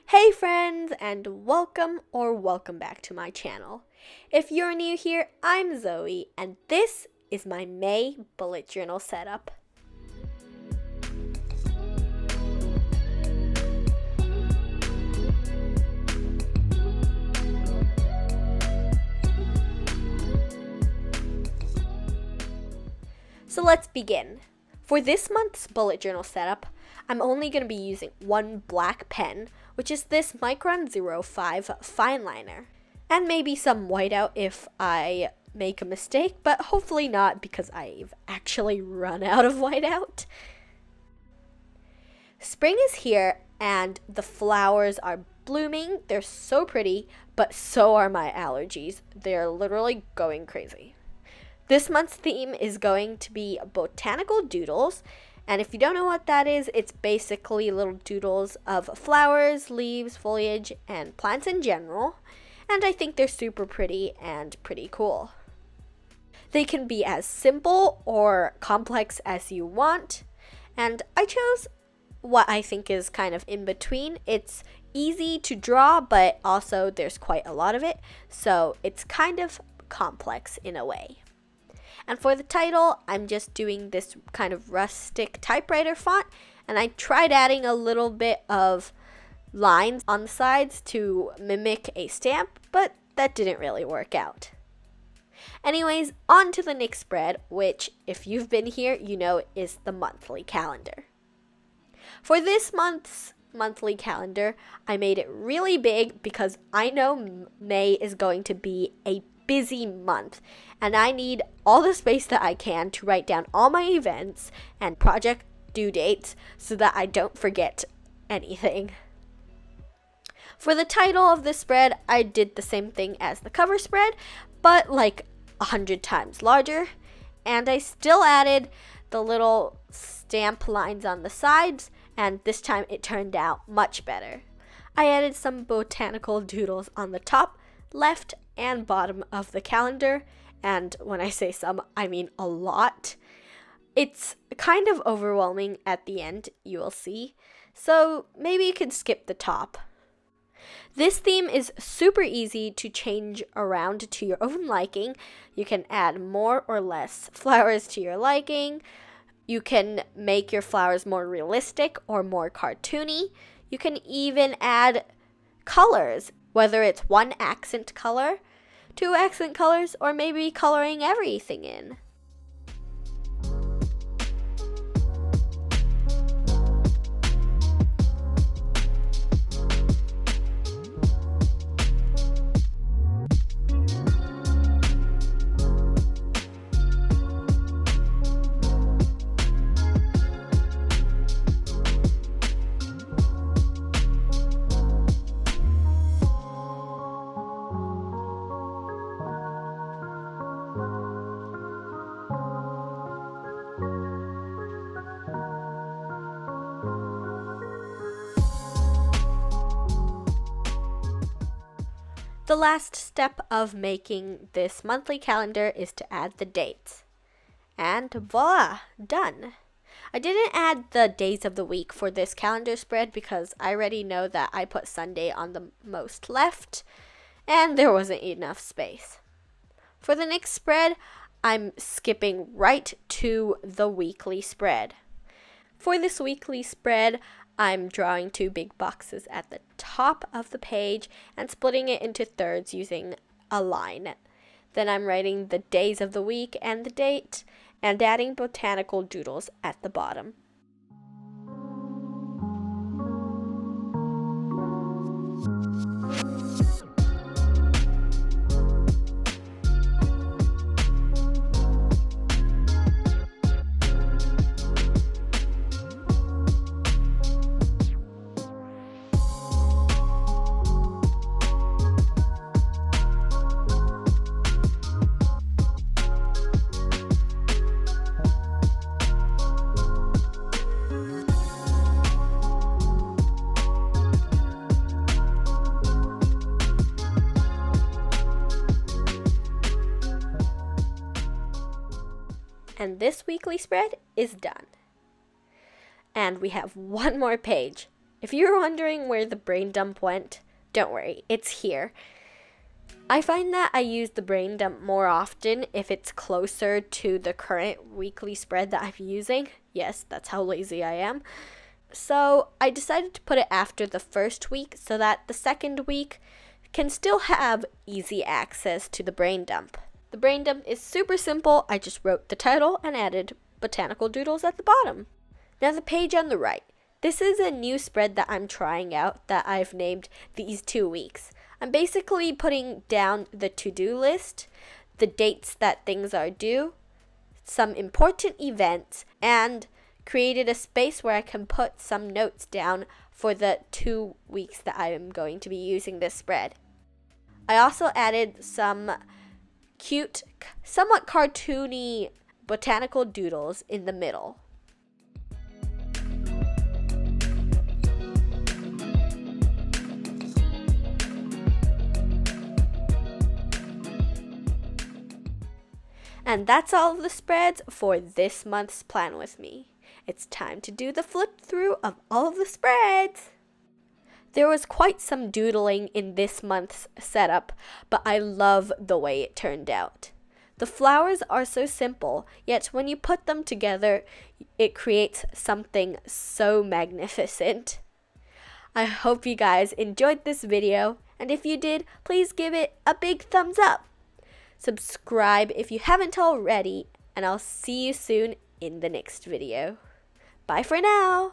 Hey friends, and welcome back to my channel. If you're new here, I'm Zoe, and this is my May bullet journal setup. So let's begin. For this month's bullet journal setup, I'm only going to be using one black pen, which is this Micron 05 fineliner, and maybe some whiteout if I make a mistake, but hopefully not because I've actually run out of whiteout. Spring is here and the flowers are blooming. They're so pretty, but so are my allergies. They're literally going crazy. This month's theme is going to be Botanical Doodles, and if you don't know what that is, it's basically little doodles of flowers, leaves, foliage, and plants in general, and I think they're super pretty and pretty cool. They can be as simple or complex as you want, and I chose what I think is kind of in between. It's easy to draw, but also there's quite a lot of it, so it's kind of complex in a way. And for the title, I'm just doing this kind of rustic typewriter font, and I tried adding a little bit of lines on the sides to mimic a stamp, but that didn't really work out. Anyways, on to the next spread, which, if you've been here, you know is the monthly calendar. For this month's monthly calendar, I made it really big because I know May is going to be a busy month, and I need all the space that I can to write down all my events and project due dates so that I don't forget anything. For the title of this spread, I did the same thing as the cover spread, but like 100 times larger, and I still added the little stamp lines on the sides, and this time it turned out much better. I added some botanical doodles on the top, left, and bottom of the calendar, and when I say some, I mean a lot. It's kind of overwhelming at the end, you will see, so maybe you could skip the top. This theme is super easy to change around to your own liking. You can add more or less flowers to your liking. You can make your flowers more realistic or more cartoony. You can even add colors, whether it's one accent color, two accent colors, or maybe coloring everything in. The last step of making this monthly calendar is to add the dates. And voila, done. I didn't add the days of the week for this calendar spread because I already know that I put Sunday on the most left, and there wasn't enough space. For the next spread, I'm skipping right to the weekly spread. For this weekly spread, I'm drawing two big boxes at the top of the page and splitting it into thirds using a line. Then I'm writing the days of the week and the date and adding botanical doodles at the bottom. And this weekly spread is done. And we have one more page. If you're wondering where the brain dump went, don't worry, it's here. I find that I use the brain dump more often if it's closer to the current weekly spread that I'm using. Yes, that's how lazy I am. So I decided to put it after the first week so that the second week can still have easy access to the brain dump. The brain dump is super simple. I just wrote the title and added Botanical Doodles at the bottom. Now the page on the right. This is a new spread that I'm trying out that I've named These 2 Weeks. I'm basically putting down the to-do list, the dates that things are due, some important events, and created a space where I can put some notes down for the 2 weeks that I am going to be using this spread. I also added some cute, somewhat cartoony botanical doodles in the middle. And that's all of the spreads for this month's Plan With Me. It's time to do the flip through of all of the spreads. There was quite some doodling in this month's setup, but I love the way it turned out. The flowers are so simple, yet when you put them together, it creates something so magnificent. I hope you guys enjoyed this video, and if you did, please give it a big thumbs up. Subscribe if you haven't already, and I'll see you soon in the next video. Bye for now!